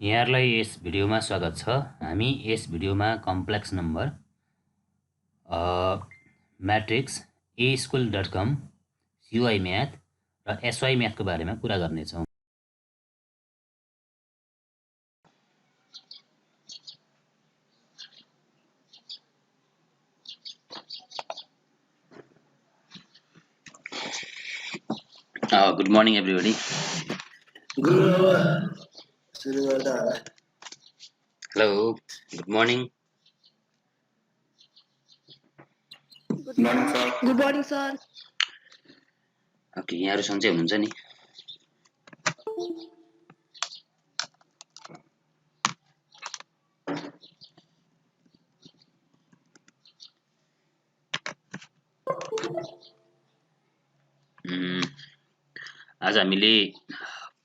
यहाँहरूलाई यस भिडियोमा स्वागत छ। हामी यस भिडियोमा complex number matrix aschool.com CY math र SY म्याथको बारेमा कुरा गर्नेछौँ। Good morning everybody. Hello, good morning. Good morning, sir. Good morning, sir. Okay, यहाँहरु सन्चै हुनुहुन्छ नि? आज हामीले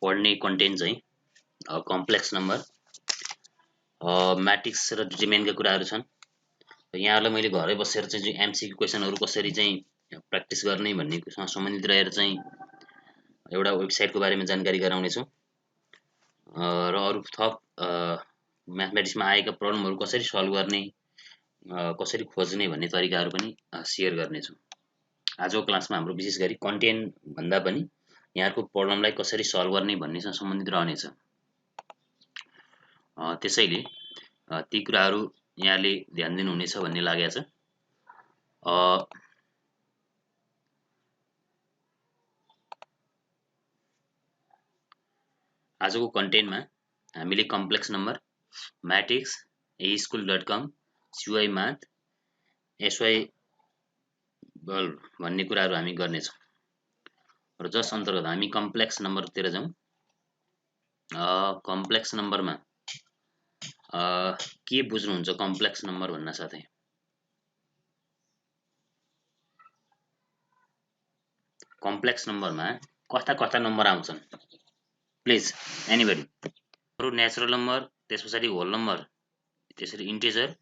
पढ्ने कन्टेन्ट चाहिँ कम्प्लेक्स नम्बर म्याट्रिक्स र डिटरमिनेन्टका कुराहरू छन्। यहाँहरुलाई मैले घरै बसेर चाहिँ एमसीक्यू क्वेशनहरु कसरी चाहिँ प्र्याक्टिस गर्ने भन्नेसँग सम्बन्धित रहेर चाहिँ एउटा वेबसाइटको बारेमा जानकारी गराउने छु र अरु थप म्याथमेटिक्समा आएका प्रब्लमहरु कसरी सल्भ गर्ने कसरी खोज्ने भन्ने तरिकाहरु पनि शेयर गर्ने छु। आजको क्लासमा हाम्रो विशेष गरी कन्टेन्ट भन्दा पनि यहाँहरुको प्रब्लमलाई कसरी सल्भ गर्ने भन्नेसँग सम्बन्धित रहनेछ। त्यसैले ती कुराहरु यहाँले ध्यान दिनुहुनेछ भन्ने लागेको छ। आजको कन्टेन्टमा हामीले complex number matrix aschool.com CY math SY भन्ने कुराहरु हामी गर्नेछौँ र जस अन्तर्गत हामी कम्प्लेक्स नम्बरतिर जाउँ। कम्प्लेक्स नम्बरमा के बुझ्नुहुन्छ कम्प्लेक्स नम्बर भन्न साथै? कम्प्लेक्स नम्बरमा कस्ता नम्बर आउँछन्? Please anybody. नेचुरल नम्बर, त्यसपछि होल नम्बर, त्यसरी इन्टिजर,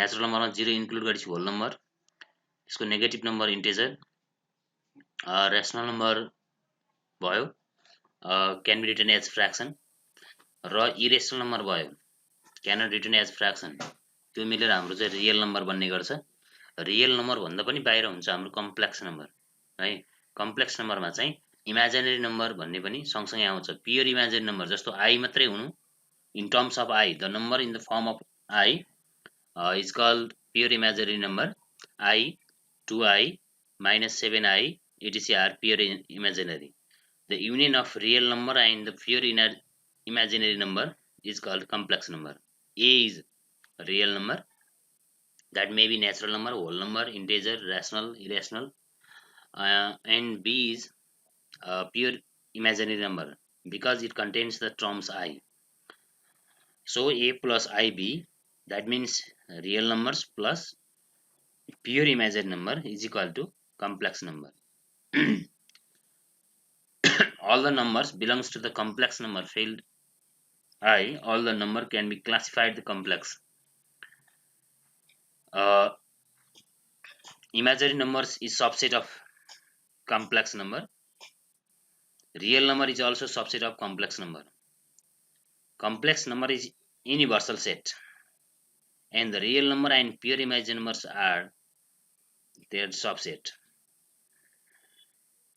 नेचुरल नम्बरमा 0 इन्क्लुड गरेपछि होल नम्बर, त्यसको negative number integer, rational number भयो, can be written as fraction र इरेशनल नम्बर भयो, can not written as fraction. त्यो मिलेर हाम्रो चाहिँ रियल नम्बर बन्ने गर्छ। रियल नम्बर भन्दा पनि बाहिर हुन्छ हाम्रो कम्प्लेक्स नम्बर है। कम्प्लेक्स नम्बरमा चाहिँ इमेजिनरी नम्बर भन्ने पनि सँगसँगै आउँछ। प्योर इमेजिनरी नम्बर जस्तो आई मात्रै हुनु, in terms of I, the number in the form of I is called pure imaginary number. I, 2i, minus 7i, etc. are pure imaginary. The union of real number and the pure imaginary number is called complex number. A is real number, that may be natural number, whole number, integer, rational, irrational, and B is pure imaginary number because it contains the terms I. So A plus IB, that means real numbers plus pure imaginary number is equal to complex number. All the numbers belongs to the complex number field I. All the number can be classified the complex. Imaginary numbers is subset of complex number. Real number is also subset of complex number. Complex number is universal set, and the real number and pure imaginary numbers are their subset.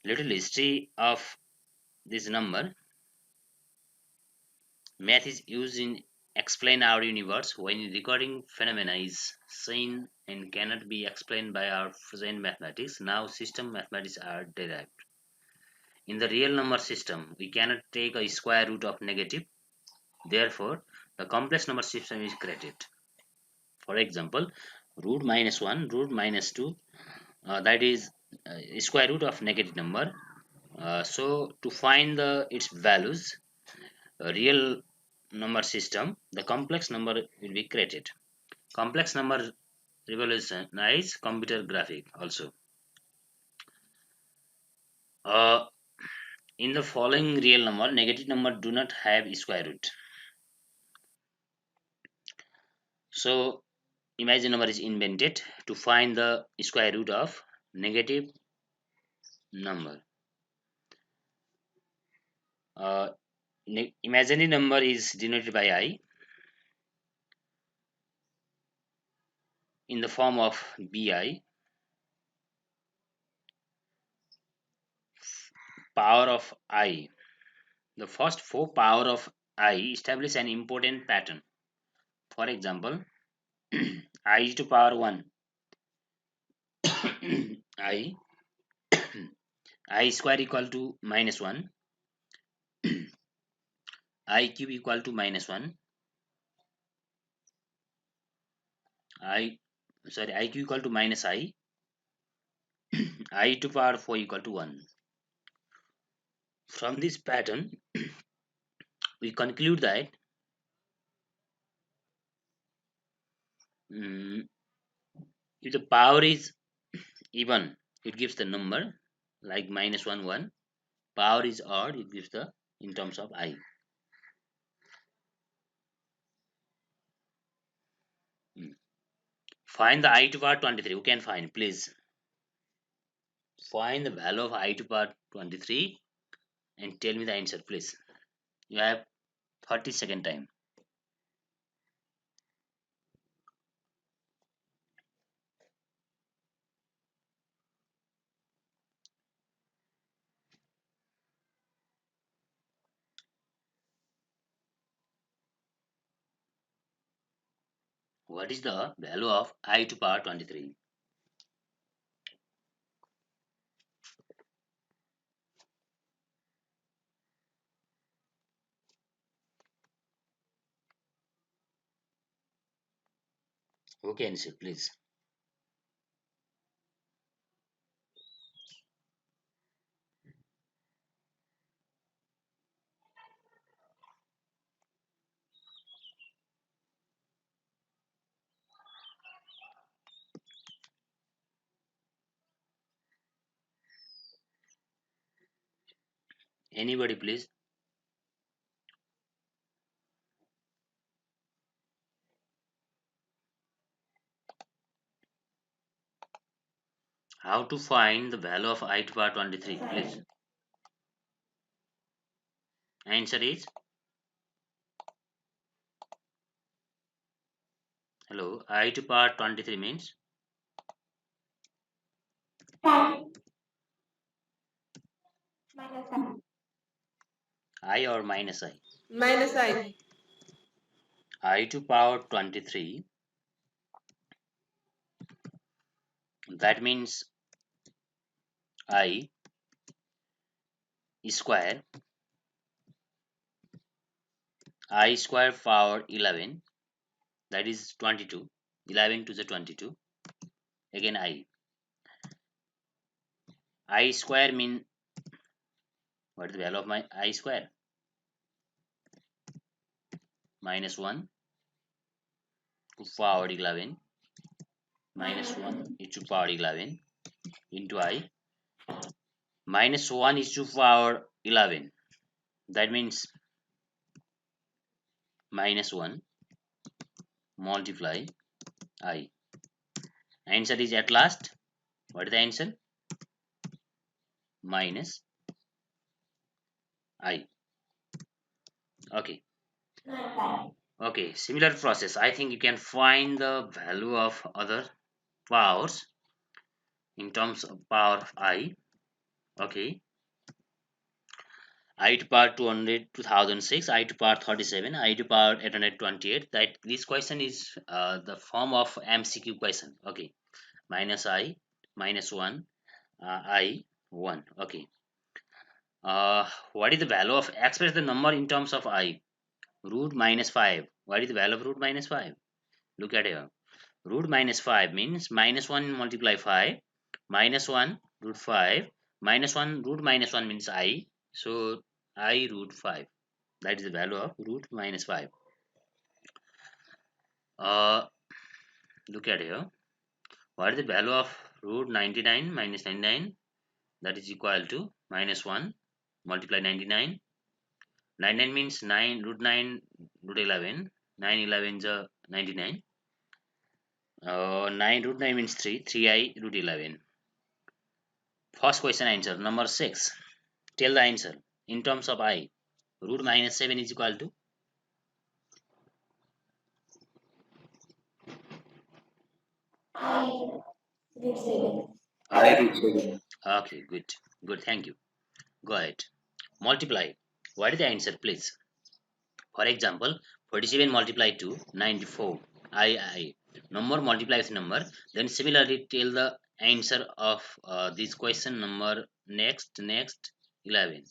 Little history of this number. Math is used in explain our universe when recording phenomena is seen and cannot be explained by our present mathematics. Now system mathematics are derived. In the real number system, we cannot take a square root of negative. Therefore, the complex number system is created. For example, root minus 1, root minus 2, that is square root of negative number. So to find its values, real number system, the complex number will be created. Complex number revolutionize computer graphic also. In the following real number, negative number do not have square root. So imaginary number is invented to find the square root of negative number. imaginary number is denoted by I in the form of Bi, power of I. The first four power of I establish an important pattern. For example, I to power 1, I, I square equal to minus 1, I cube equal to minus 1, I cube equal to minus I to power 4 equal to 1. From this pattern, we conclude that mm, if the power is even, it gives the number like minus 1, 1. Power is odd, it gives the in terms of I. Mm. Find the I to power 23. Who can find? Please find the value of I to power 23 and tell me the answer, please. You have 30-second time. What is the value of I to power 23? Who can answer, please? Anybody, please? How to find the value of I to power 23, please? Answer is, hello, I to power 23 means I or minus I? Minus I. I to power 23, that means I square, I square power 11, that is 22. 11 to the 22. Again I square mean, what is the value of my I square? Minus 1 to power 11, minus 1 is to power 11 into I. Minus 1 is to power 11. That means minus 1 multiply I. Answer is at last. What is the answer? Minus I. Okay. Okay. Similar process. I think you can find the value of other powers in terms of power of I. Okay. I to power 200, 2006, I to power 37, I to power 828. That this question is the form of MCQ question. Okay. Minus I, minus 1, I, 1. Okay. What is the value of, express the number in terms of I? Root minus 5. What is the value of root minus 5? Look at here. Root minus 5 means minus 1 multiply 5, minus 1 root 5, minus 1 root minus 1 means I. So I root 5. That is the value of root minus 5. Uh, Look at here. What is the value of root 99 minus 99? That is equal to minus 1 multiply 99. 99 means 9 root 9 root 11. 9 11 is 99. 9 root 9 means 3. 3I root 11. First question answer. Number 6. Tell the answer in terms of I. Root minus 7 is equal to Root 7. I root 7. okay, good, thank you. Go ahead. Multiply. What is the answer, please? For example, 47 multiplied to 94. I. Number multiply with number. Then similarly tell the answer of this question number next 11.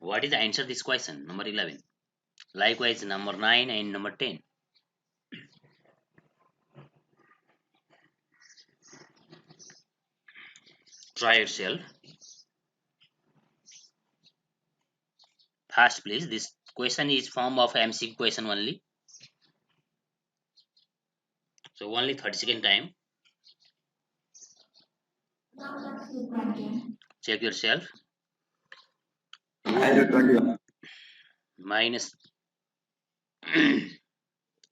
What is the answer this question number 11? Likewise number 9 and number 10. Try yourself. Fast please. This question is form of MCQ question only. So only 30-second time. Check yourself. I root 21. Minus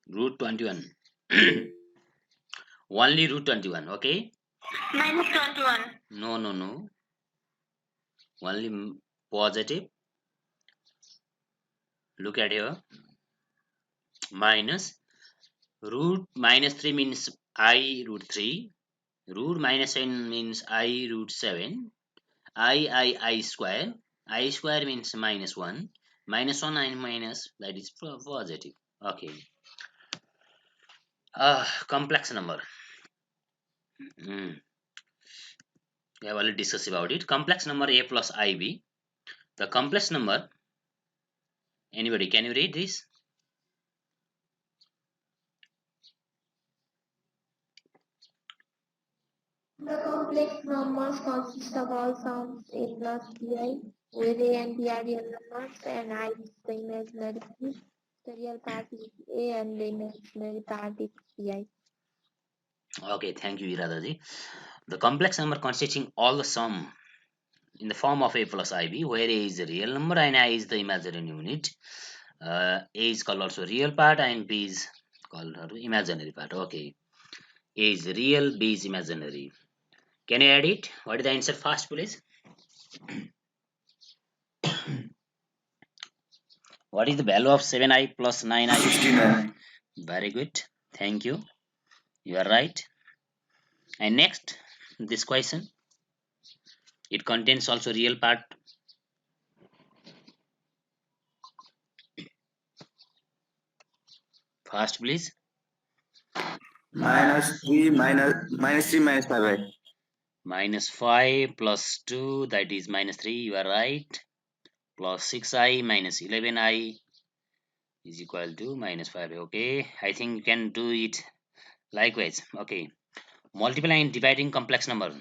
root 21. Only root 21. Okay. Minus 21. No. Only positive. Look at here. Minus root minus 3 means I root 3. Root minus 7 means I root 7. I square. I square means minus 1. Minus 1 and minus, that is positive. Okay. Complex number. We have already discussed about it. Complex number a plus ib. The complex number, anybody, can you read this? The complex numbers consist of all sums a plus bi, where a and b are real numbers and I is the imaginary piece. The real part is a and the imaginary part is bi. Okay, thank you, Iradaji. The complex number consisting all the sum in the form of a plus ib, where a is the real number and I is the imaginary unit. A is called also real part and b is called imaginary part. Okay, a is real, b is imaginary. Can you add it? What is the answer fast, please? What is the value of 7i plus 9i? 69. Very good. Thank you. You are right. And next, this question. It contains also real part. Fast, please. Minus 3 minus 3 minus 5. Minus 5 plus 2, that is minus 3. You are right. Plus 6i minus 11i is equal to minus 5. Okay, I think you can do it likewise. Okay, multiply and dividing complex number.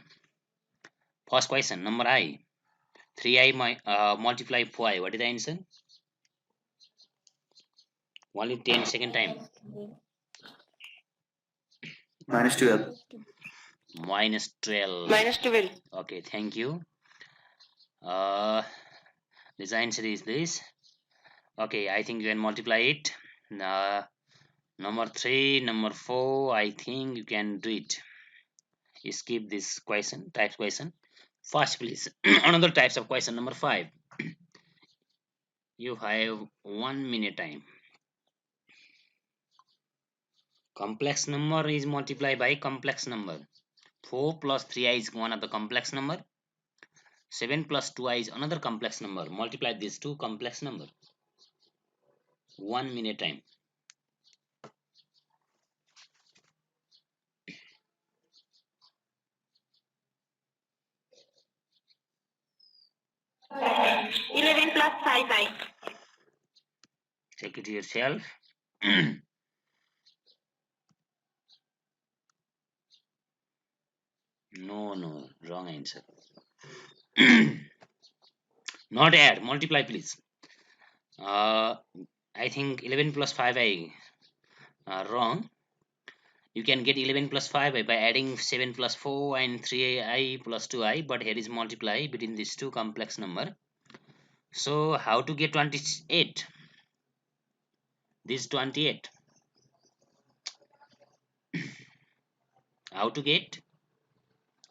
First question, number I. 3i multiply 4i. What is the answer? Only 10-second time. Minus 12. Minus 12. Minus 12. Okay, thank you. This answer is this. Okay, I think you can multiply it. Number 3, number 4, I think you can do it. You skip this question, type question. First, please. Another types of question, number 5. You have 1 minute time. Complex number is multiplied by complex number. 4 plus 3i is one of the complex number. 7 plus 2i is another complex number. Multiply these two complex number. 1 minute time. Okay. 11 plus 5i. Check it yourself. No, wrong answer. Not add, multiply please. I think 11 plus 5i wrong. You can get 11 plus 5i by adding 7 plus 4 and 3i plus 2i, but here is multiply between these two complex number. So how to get 28? This is 28. How to get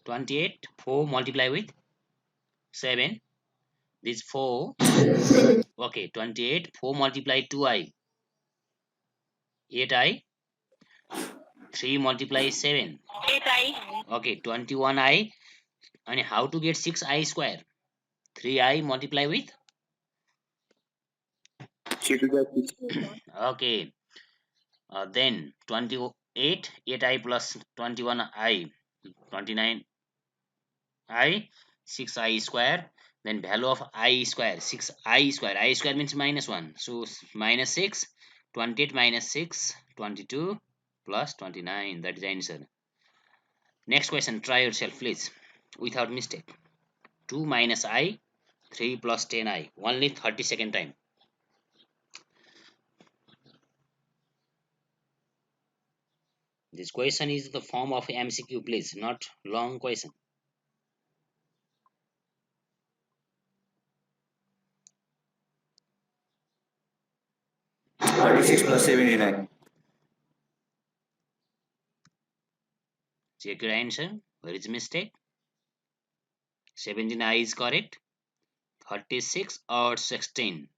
28? 4 multiply with 7. This 4. Okay, 28. 4 multiply 2i. 8i. 3 multiply 7. 8i. Okay, 21i. And how to get 6i square? 3i multiply with? 3 to the 6. Okay, then 28. 8i plus 21i. 29i. 6i square. Then value of I square. 6i square. I square means minus 1. So minus 6. 28 minus 6. 22 plus 29. That is the answer. Next question. Try yourself please. Without mistake. 2 minus I. 3 plus 10i. Only 30-second time. This question is the form of MCQ please. Not long question. 36 plus 79. Check your answer. Where is mistake? 17i is correct. 36 or 16.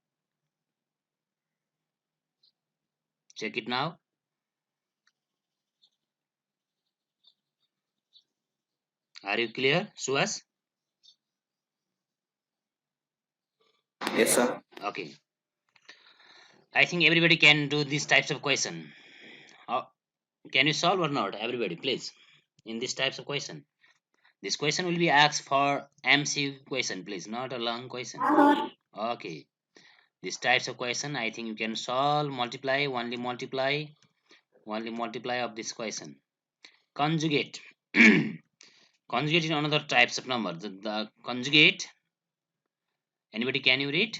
Check it now. Are you clear, Suhas? Yes, sir. Okay. I think everybody can do these types of question. Can you solve or not? Everybody, please. In these types of question. This question will be asked for MC question, please, not a long question. Okay. These types of question, I think you can solve, multiply, only multiply of this question. Conjugate. Conjugate is another types of number. The conjugate. Anybody can you read?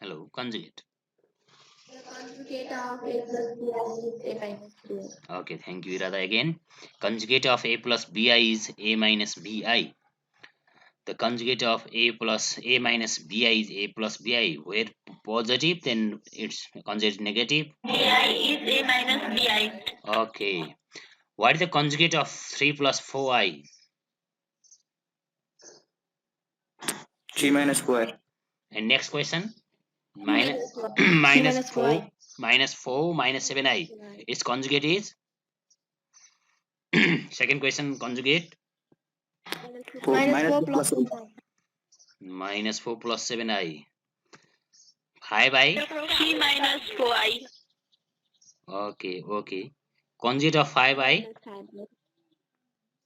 Hello, conjugate. The conjugate of a plus bi is a minus bi. Okay, thank you, Irada. Again, conjugate of a plus bi is a minus bi. The conjugate of a plus a minus bi is a plus bi. Where positive, then its conjugate negative. Bi is a minus bi. Okay. What is the conjugate of 3 plus 4i? 3 minus square. And next question. Minus Minus 4 4i. minus 4 minus 7i. Its conjugate is? Second question, conjugate. Minus 4 plus 8. 7i. Minus 4 plus 7i. 5i. 3 minus 4i. Okay, okay. Conjugate of 5i.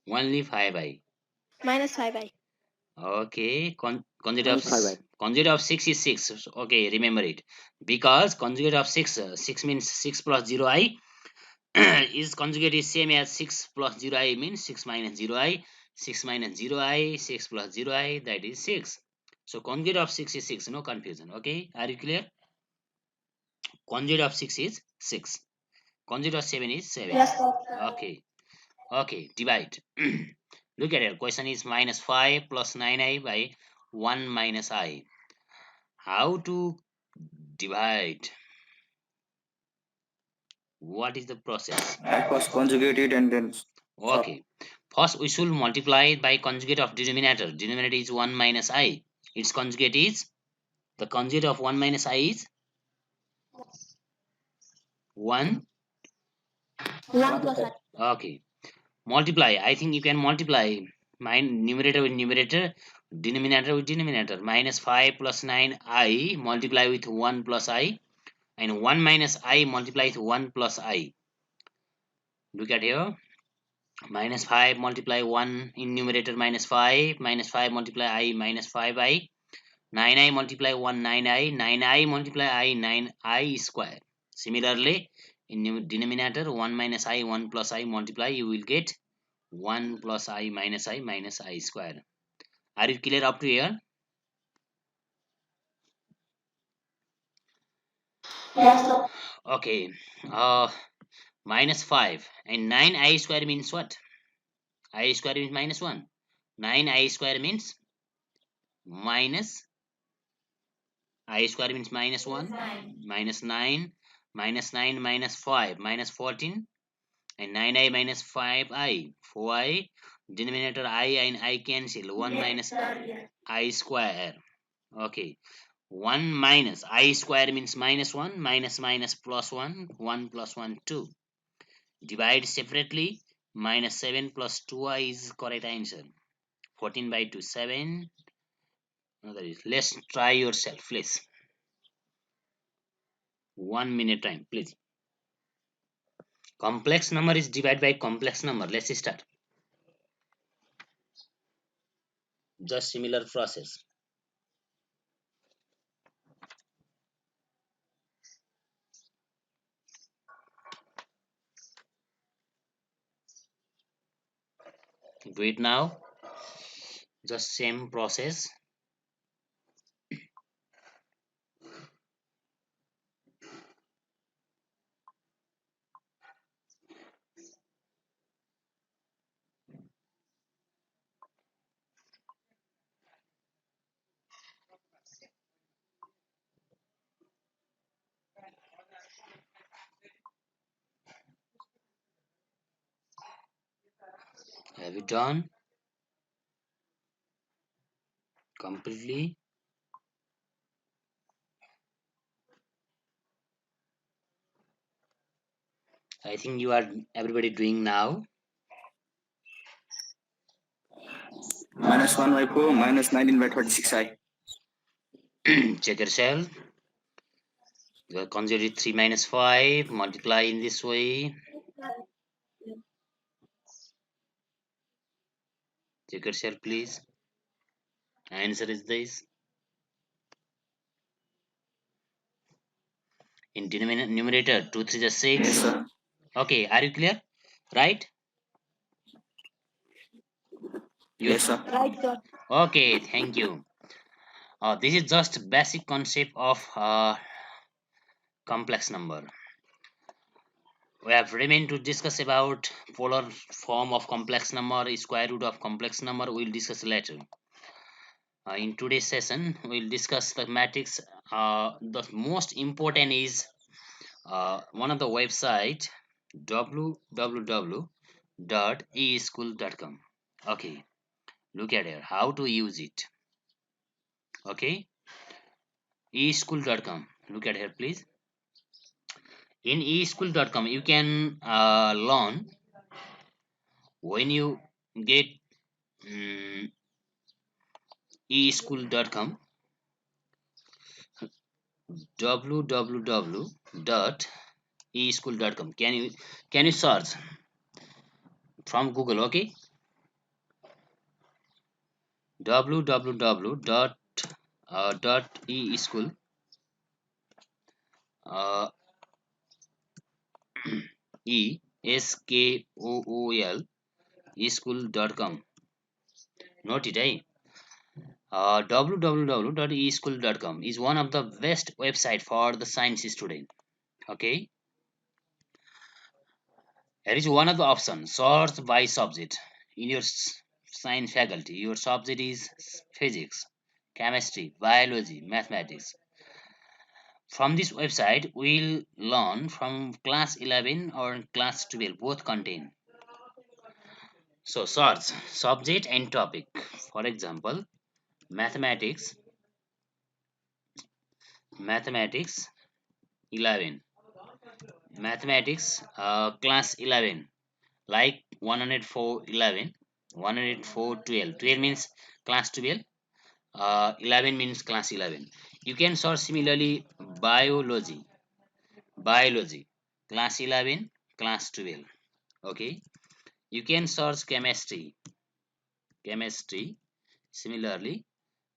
Only 5i. Minus 5i. Okay. Conjugate Only of 5i. conjugate of 6 is 6. Okay, remember it. Because conjugate of 6, 6 means 6 plus 0i. Is conjugate is same as 6 plus 0i means 6 minus 0i. 6 minus 0i, 6 plus 0i, that is 6. So conjugate of 6 is 6. No confusion. Okay, are you clear? Conjugate of 6 is 6. Conjugate of 7 is 7. Yes, sir. Okay. Okay, divide. Look at it. Question is minus 5 plus 9i by 1 minus I. How to divide? What is the process? I first conjugate it and then Okay. First, we should multiply by conjugate of denominator. Denominator is 1 minus I. Its conjugate is? The conjugate of 1 minus I is? 1. 1 plus I. Okay. Multiply. I think you can multiply numerator with numerator, denominator with denominator. Minus 5 plus 9i multiply with 1 plus I, and 1 minus I multiply with 1 plus I. Look at here. Minus 5 multiply 1 in numerator, minus 5 multiply I, minus 5i. 9i multiply 1, 9i. 9i multiply I, 9i square. Similarly, in denominator, 1 minus I, 1 plus I multiply, you will get 1 plus I minus I square. Are you clear up to here? Yes, sir. Okay. Minus 5 and 9i square means what? I square means minus 1. 9i square means minus I square means minus 1, minus 9, minus 9 minus 5, minus 14, and 9i minus 5i, 4i, denominator I and I cancel, 1 minus I square. Okay, 1 minus I square means minus 1, minus minus plus 1, 1 plus 1, 2. Divide separately, minus 7 plus 2i is correct answer. 14 by 2, 7. Let's try yourself, please. 1 minute time, please. Complex number is divided by complex number. Let's start. Just similar process. Do it now. Just same process. Have you done completely? I think you are everybody doing now. Minus 1 by 4, minus 19 by 36i. Check yourself. You are conjugate 3 minus 5. Multiply in this way. Check yourself, please. Answer is this. In numerator, 2 3 is 6. Yes, sir. Okay, are you clear? Right? Yes, sir. Right, sir. Okay, thank you. This is just basic concept of complex number. We have remained to discuss about polar form of complex number, square root of complex number. We'll discuss later. In today's session, we'll discuss the matrix. The most important is one of the website www.eschool.com. Okay, look at here how to use it. Okay, eschool.com. Look at here, please. In eschool.com, you can learn when you get eschool.com, www.eschool.com. Can you search from Google? Okay, www.eschool uh, ESKOOL eschool.com. Note it, eh? www.eschool.com is one of the best website for the science student. Okay, here is one of the options: sort by subject. In your science faculty, your subject is physics, chemistry, biology, mathematics. From this website, we'll learn from class 11 or class 12, both contain. So search subject and topic. For example, mathematics, mathematics 11, mathematics class 11, like 104 11, 104 12. 12 means class 12, 11 means class 11. You can search similarly biology, biology class 11, class 12. Okay, you can search chemistry, chemistry similarly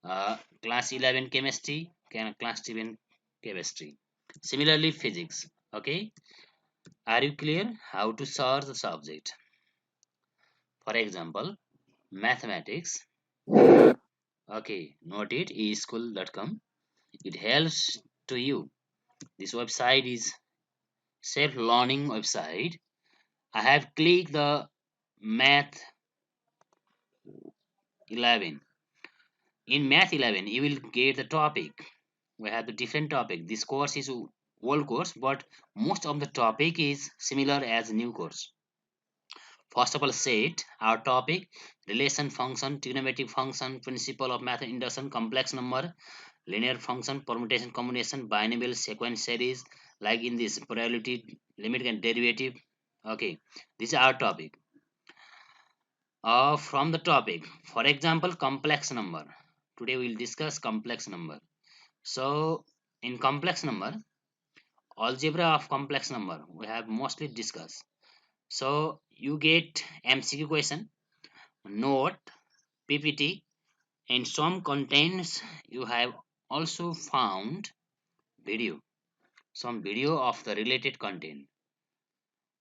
class 11 chemistry, class 11 chemistry. Similarly physics. Okay, are you clear how to search the subject? For example, mathematics. Okay, note it, eschool.com. It helps to you. This website is self-learning website. I have clicked the math 11. In Math 11, you will get the topic. We have the different topic. This course is old course, but most of the topic is similar as new course. First of all, set our topic: relation function, trigonometric function, principle of method induction, complex number, linear function, permutation, combination, binomial, sequence series, like in this probability, limit and derivative. Okay, this is our topic. From the topic, for example, complex number. Today we will discuss complex number. So in complex number, algebra of complex number we have mostly discussed. So you get MCQ question, note, PPT, and some contents you have also found video, some video of the related content.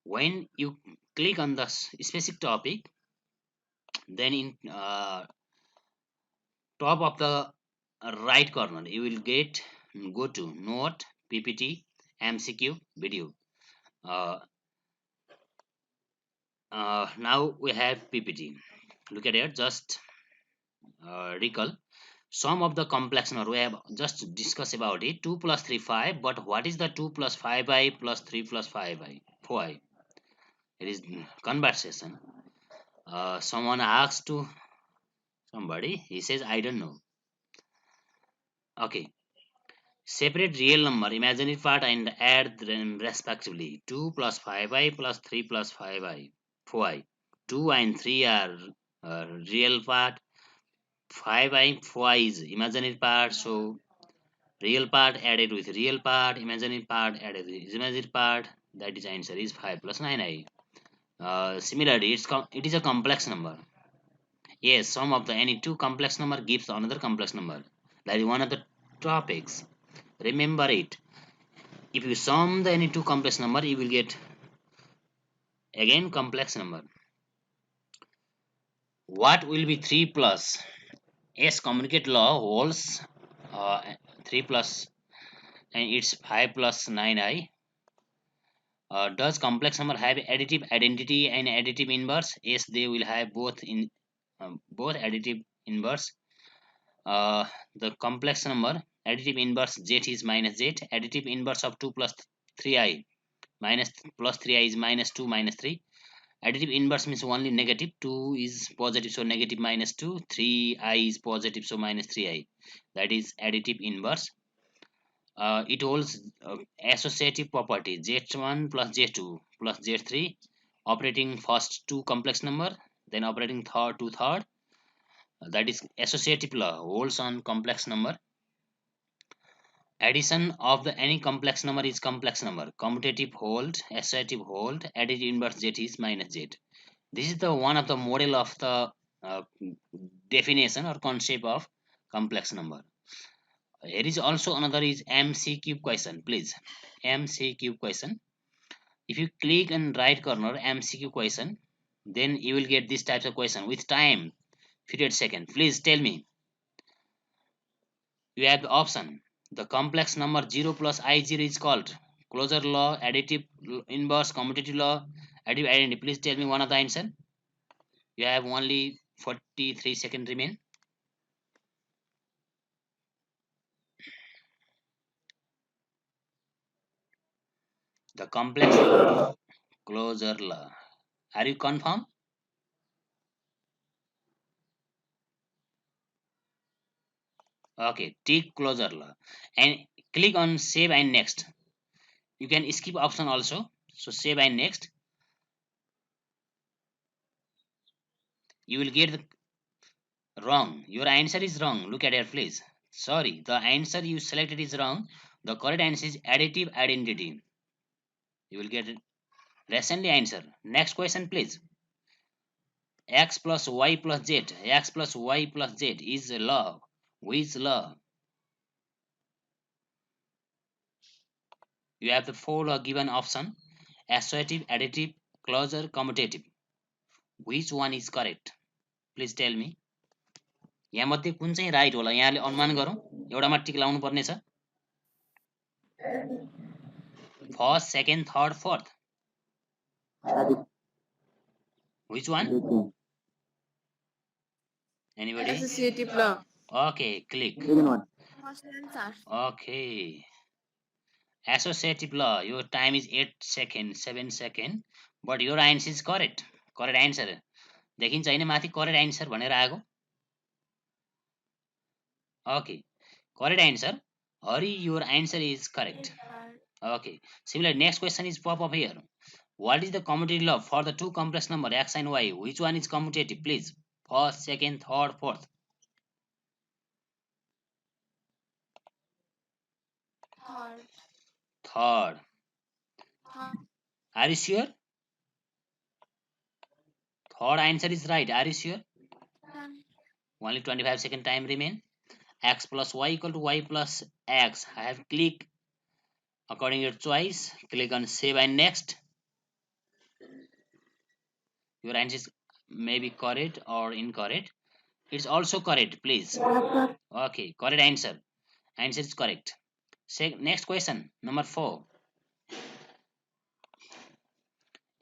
When you click on the specific topic, then in top of the right corner you will get go to note, PPT, MCQ, video. Uh, now we have PPT. Look at it, just recall some of the complex number we have just discussed about it. 2 plus 3 5, but what is the 2 plus 5i plus 3 plus 5i 4i? It is conversation. Someone asks to somebody, he says I don't know. Okay, separate real number, imaginary part, and add them respectively. 2 plus 5i plus 3 plus 5i 4i. 2 and 3 are real part, 5i 4i is imaginary part, so real part added with real part, imaginary part added with imaginary part, that is answer is 5 plus 9i. Similarly, it is a complex number. Yes, sum of the any two complex number gives another complex number. That is one of the topics. Remember it. If you sum the any two complex number, you will get again complex number. What will be 3 plus? Yes, communicate law holds 3 plus and it's 5 plus 9i. Does complex number have additive identity and additive inverse? Yes, they will have both in both additive inverse. The complex number additive inverse z is minus z. Additive inverse of 2 plus 3i minus plus 3i is minus 2 minus 3. Additive inverse means only negative. 2 is positive, so negative minus 2. 3i is positive, so minus 3i. That is additive inverse. It holds associative property z1 plus z2 plus z3, operating first two complex number, then operating third to third. That is associative law holds on complex number. Addition of the any complex number is complex number. Commutative hold, associative hold, additive inverse z is minus z. This is the one of the model of the uh, definition or concept of complex number. Here is also another is MCQ question, please. MCQ question. If you click on right corner MCQ question, then you will get this type of question with time period second. Please tell me. You have the option. The complex number 0 plus I0 is called closure law, additive inverse, commutative law, additive identity. Please tell me one of the answer. You have only 43 seconds remain. The complex closure law. Are you confirmed? Okay, tick closure law and click on save and next. You can skip option also. So save and next. You will get the wrong. Your answer is wrong. Look at here, please. Sorry, the answer you selected is wrong. The correct answer is additive identity. You will get it. Recently answer. Next question, please. X plus Y plus Z. X plus Y plus Z is a law. Which law? You have the four given option: associative, additive, closure, commutative. Which one is correct? Please tell me. यहाँमध्ये कुन चाहिँ right होला यहाँले अनुमान गरौँ एउटामा टिक लाउनु पर्ने छ first second third fourth Which one? Anybody? Associative law. Okay, click. Second one. First answer. Okay. Associative law, your time is 8 seconds, 7 seconds, but your answer is correct. Correct answer. देखिन्छ हैन माथि correct answer भनेर आएको. Okay. Correct answer. Hari, your answer is correct. Okay. Similarly, next question is pop up here. What is the commutative law for the two complex number x and y? Which one is commutative, please? First, second, third, fourth. Third. Are you sure? Third answer is right. Are you sure? Only 25-second time remain. X plus y equal to y plus x. I have click according to your choice. Click on save and next. Your answer is maybe correct or incorrect. It's also correct, please. Okay, correct answer. Answer is correct. Next question, number 4.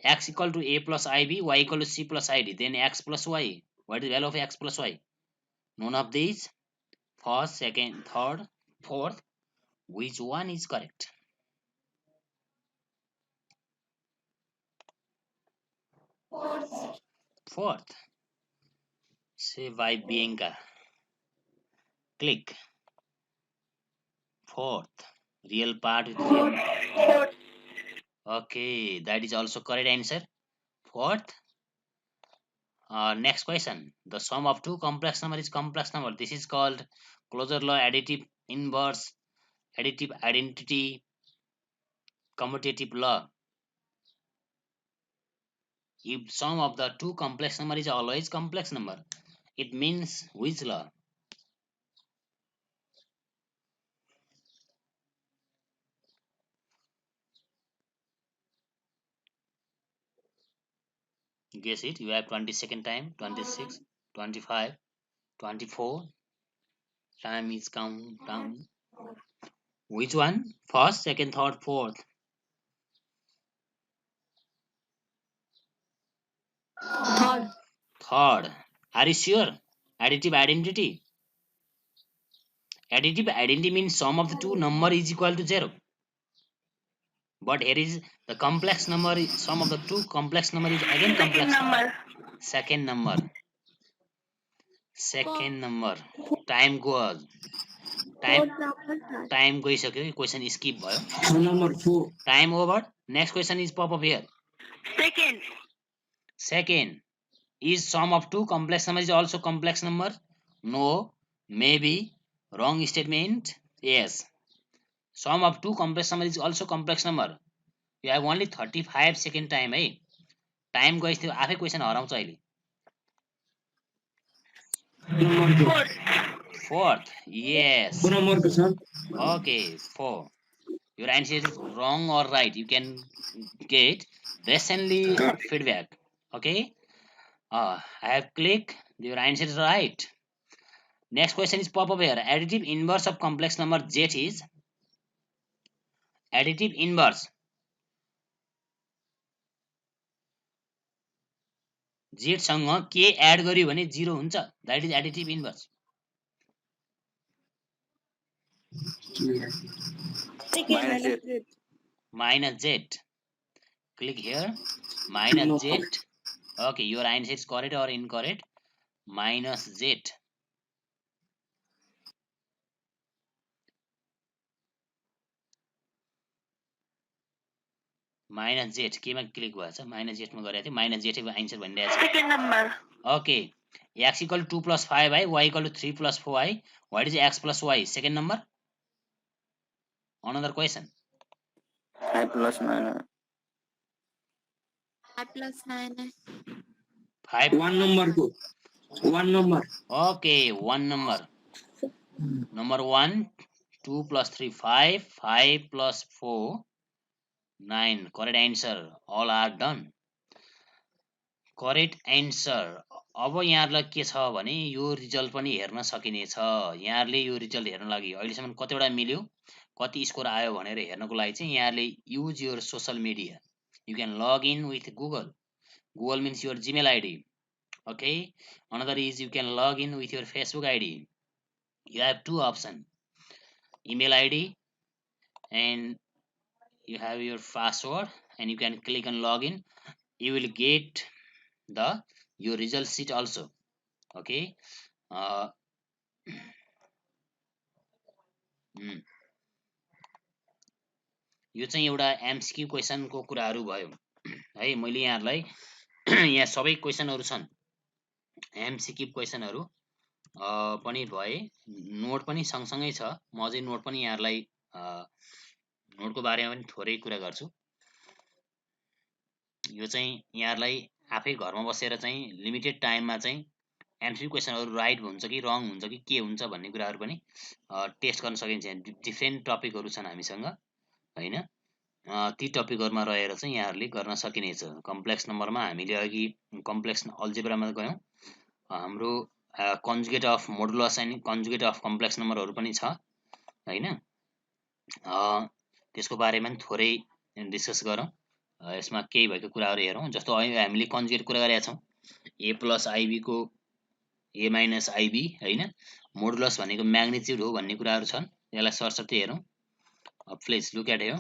X equal to a plus ib, y equal to c plus id. Then x plus y. What is the value of x plus y? None of these. First, second, third, fourth. Which one is correct? Fourth. Say by Bianca. Click. Fourth. Real part with real. Okay, that is also correct answer. Fourth. Next question. The sum of two complex number is complex number. This is called closure law, additive inverse, additive identity, commutative law. If sum of the two complex number is always complex number, it means which law? Guess it. You have 20-second time. 26, 25, 24. Time is count down. Which one? First, second, third, fourth. Third. Are you sure? Additive identity. Additive identity means sum of the two number is equal to 0. But here is the complex number. Sum of the two complex number is again complex number. Second number. Second number. Time goes. Time गइसक्यो. Question skip भयो. Number 4. Time over. Next question is pop up here. Second. Is sum of two complex numbers also complex number? No. Maybe. Wrong statement. Yes. Sum of two complex numbers is also complex number. You have only 35-second time है. Time गइस थियो आफै question हराउँछ अहिले. Fourth. Yes. Okay. 4. Your answer is wrong or right. You can get recently feedback. Okay. I have clicked. Your answer is right. Next question is pop up here. Additive inverse of complex number z is additive inverse. Z सँग के add गर्यो भने 0 हुन्छ. That is additive inverse. Minus z. Click here. Minus z. Okay, your answer is correct or incorrect? Minus z. Minus z. केमा click भएछ? Minus z मा गरेको थिए. Minus z को answer भनिरहेछ. Second number. Okay. X equal to 2 plus 5y, y equal to 3 plus 4y. What is x plus y? Second number. Another question. 5 plus 9. 5 plus 9. 5. One number. One number. Okay, one number. Number 1, 2 plus 3, 5. 5 plus 4, 9. Correct answer. All are done. Correct answer. अब यहाँहरुलाई के छ भने यो result पनि हेर्न सकिनेछ. यहाँहरुले यो result हेर्न लागि अहिलेसम्म कतिवटा मिल्यो, कति स्कोर आयो भनेर हेर्नको लागि चाहिँ यहाँहरुले use your social media. You can log in with Google. Google means your Gmail ID. Okay. Another is you can log in with your Facebook ID. You have two options: email ID, and you have your password, and you can click on login. You will get the your result sheet also. Okay. uh, mm, यो चाहिँ एउटा MCQ क्वेसनको कुराहरू भयो है। मैले यहाँहरूलाई यहाँ सबै क्वेसनहरू छन्, एमसीक्यू क्वेसनहरू पनि भए, नोट पनि सँगसँगै छ। म अझै नोट पनि यहाँहरूलाई नोटको बारेमा पनि थोरै कुरा गर्छु। यो चाहिँ यहाँहरूलाई आफै घरमा बसेर चाहिँ लिमिटेड टाइममा चाहिँ एमसीक्यू क्वेसनहरू राइट हुन्छ कि रङ हुन्छ कि के हुन्छ भन्ने कुराहरू पनि टेस्ट गर्न सकिन्छ। डिफ्रेन्ट टपिकहरू छन् हामीसँग हैन। ती टपिकहरूमा रहेर चाहिँ यहाँहरूले गर्न सकिनेछ। कम्प्लेक्स नम्बरमा हामीले अघि कम्प्लेक्स अल्जेब्रामा गयौँ। हाम्रो conjugate of modulus and conjugate of complex नम्बरहरू पनि छ हैन। त्यसको बारेमा पनि थोरै डिस्कस गरौँ। यसमा केही भएको कुराहरू हेरौँ। जस्तो हामीले कन्जुगेट कुरा गरेका छौँ, ए प्लस आइबीको ए माइनस आइबी हैन। मोडुलस भनेको म्याग्निट्युड हो भन्ने कुराहरू छन्। यसलाई सरसर्ती हेरौँ। Please look at here.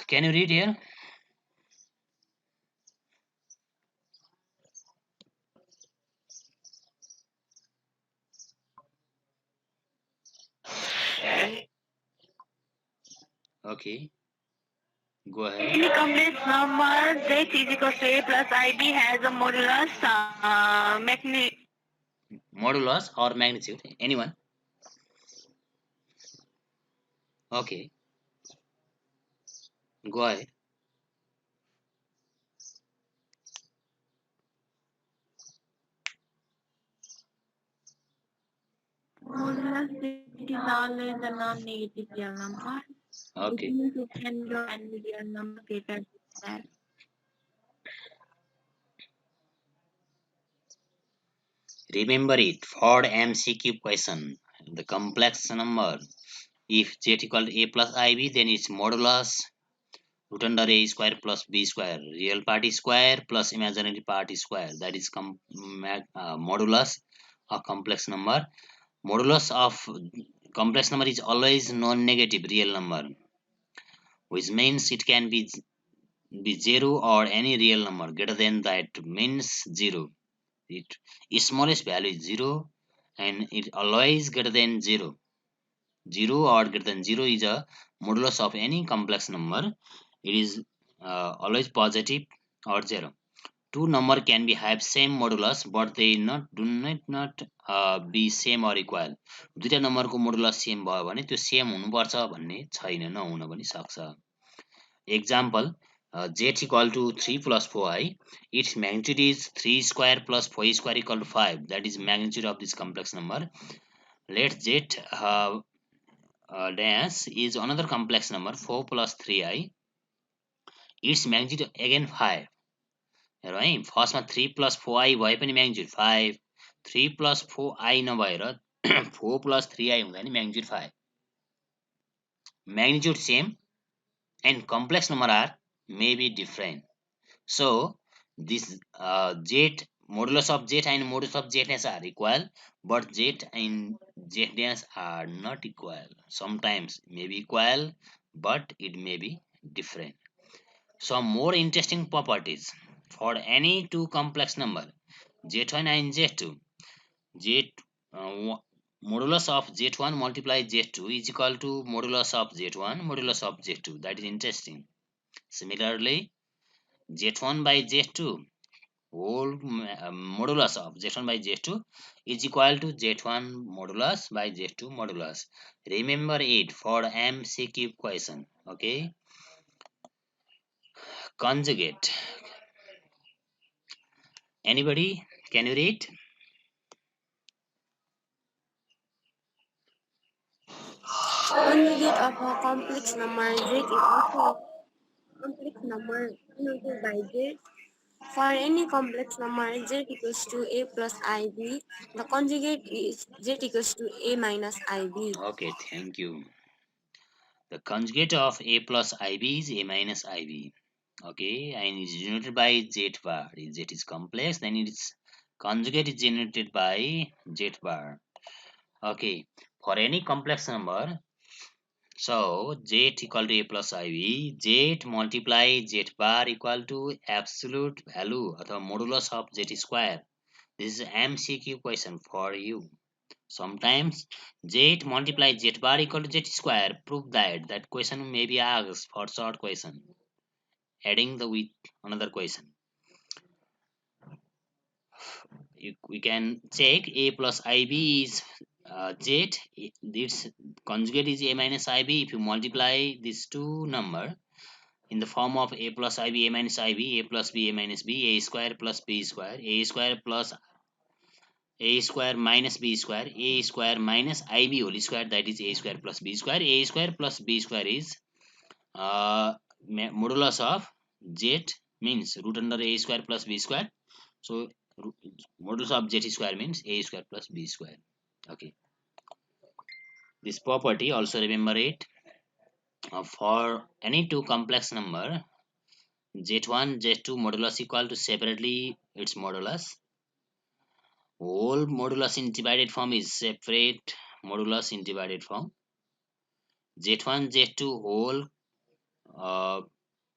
Can you read here? Okay, go ahead. Any complex number z is equal to a plus ib has a modulus Modulus or magnitude, anyone? Okay, go ahead. modulus it is always a non-negative real number. Okay. It means it can be any real number greater than that. Remember it for MCQ question. The complex number, if z equal to a plus ib, then its modulus root under a square plus b square, real part square plus imaginary part square. That is modulus of complex number. Modulus of complex number is always non-negative real number, which means it can be 0 or any real number greater than that means 0. Its smallest value is 0 and it always greater than 0. 0 or greater than 0 is a modulus of any complex number. It is always positive or 0. Two number can be have same modulus but they do not be same or equal. दुईटा नम्बरको modulus same भयो भने त्यो same हुनुपर्छ भन्ने छैन, नहुन पनि सक्छ। Example, z equal to 3 plus 4i. Its magnitude is 3 square plus 4 square equal to 5. That is magnitude of this complex number. Let z dash is another complex number 4 plus 3i. Its magnitude again 5. हेर है, फर्स्टमा 3 plus 4i भए पनि magnitude 5. 3 plus 4i नभएर 4 plus 3i हुँदा नि magnitude 5. Magnitude same and complex number are may be different. So this z modulus of z and modulus of z dash are equal, but z and z dash are not equal. Sometimes may be equal, but it may be different. Some more interesting properties for any two complex number z1 and z2. Z modulus of z1 multiply z2 is equal to modulus of z1 modulus of z2. That is interesting. Similarly, z1 by z2 whole modulus of z1 by z2 is equal to z1 modulus by z2 modulus. Remember it for MCQ question. Okay. Conjugate. Anybody, can you read? Conjugate of a complex number z is also a complex number denoted by z. For any complex number z equals to a plus ib, the conjugate is z equals to a minus ib. Okay, thank you. The conjugate of a plus ib is a minus ib. Okay, and is denoted by z bar. If z is complex, then its conjugate is generated by z bar. Okay, for any complex number, so z equal to a plus iv, z multiply z bar equal to absolute value or modulus of z square. This is MCQ question for you. Sometimes z multiply z bar equal to z square. Prove that question may be asked for short question. Adding the with another question. We can check a plus ib is z. This conjugate is a minus ib. If you multiply these two number in the form of a plus ib, a minus ib, a plus b, a minus b, a square plus b square, a square plus a square minus b square, a square minus ib whole square, that is a square plus b square. A square plus b square is modulus of z, means root under a square plus b square. So modulus of z square means a square plus b square. Okay, this property also remember it. For any two complex number, z1 z2 modulus equal to separately its modulus. Whole modulus in divided form is separate modulus in divided form. z1 z2 whole uh,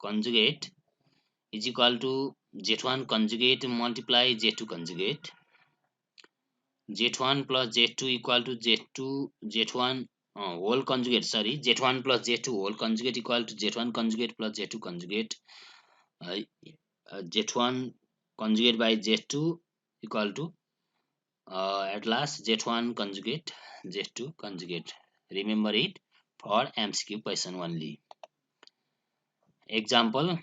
conjugate is equal to z1 conjugate multiply z2 conjugate. z1 plus z2 equal to z1 whole conjugate, sorry, z1 plus z2 whole conjugate equal to z1 conjugate plus z2 conjugate. uh, z1 conjugate by z2 equal to at last z1 conjugate z2 conjugate. Remember it for MCQ question only. Example,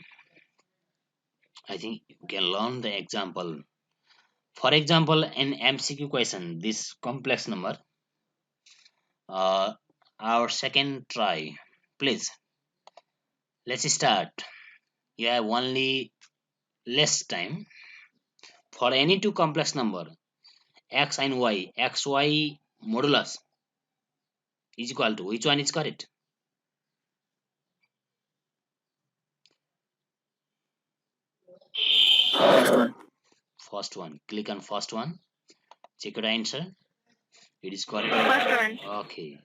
I think you can learn the example. For example, in MCQ question, this complex number, our second try. Please, let's start. You have only less time. For any two complex number, x and y, xy modulus is equal to, which one is correct? First one. First one. Click on first one. Check your answer. It is correct. First one. Okay.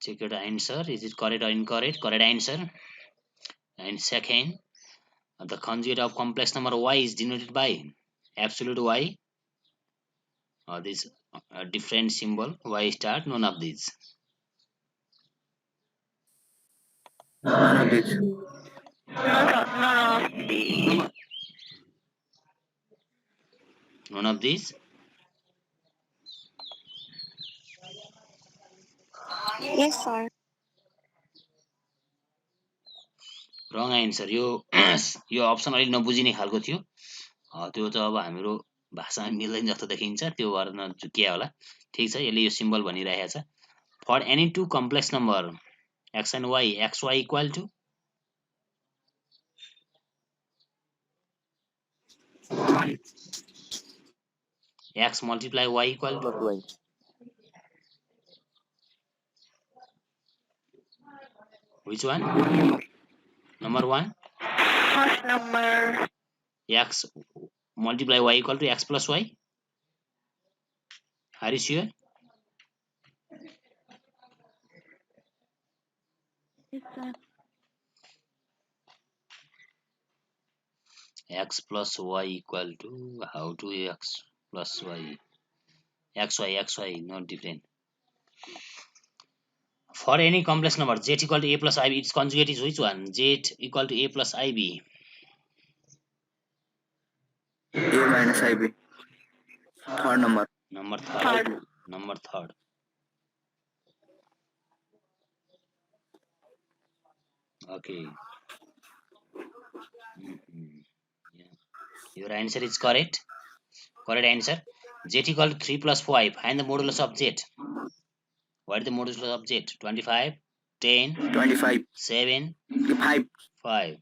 Check your answer. Is it correct or incorrect? Correct answer. And second, the conjugate of complex number y is denoted by absolute y. This different symbol y star. None of these. None of these. None of these. None of these. Yes, sir. Wrong answer यो यो option अलिक नबुझिने खालको थियो। त्यो त अब हाम्रो भाषामा मिल्दैन जस्तो देखिन्छ, त्यो भएर नझुकिया होला। ठिक छ, यसले यो सिम्बल भनिरहेको छ। For any two complex number x and y, x y equal to x multiply y equal to which one? Number one. First number. X multiply y equal to x plus y. Are you sure? Yes, sir. X plus y equal to, how to x plus y? xy, not different. For any complex number, z equal to a plus ib, its conjugate is which one? Z equal to a plus ib. A minus IB. Third number. Number third. Number third. Okay. Yeah. Your answer is correct. Correct answer. Z equal to 3 plus 5. Find the modulus of z. What is the modulus of z? 25, 10, 25. 7, 5. 5.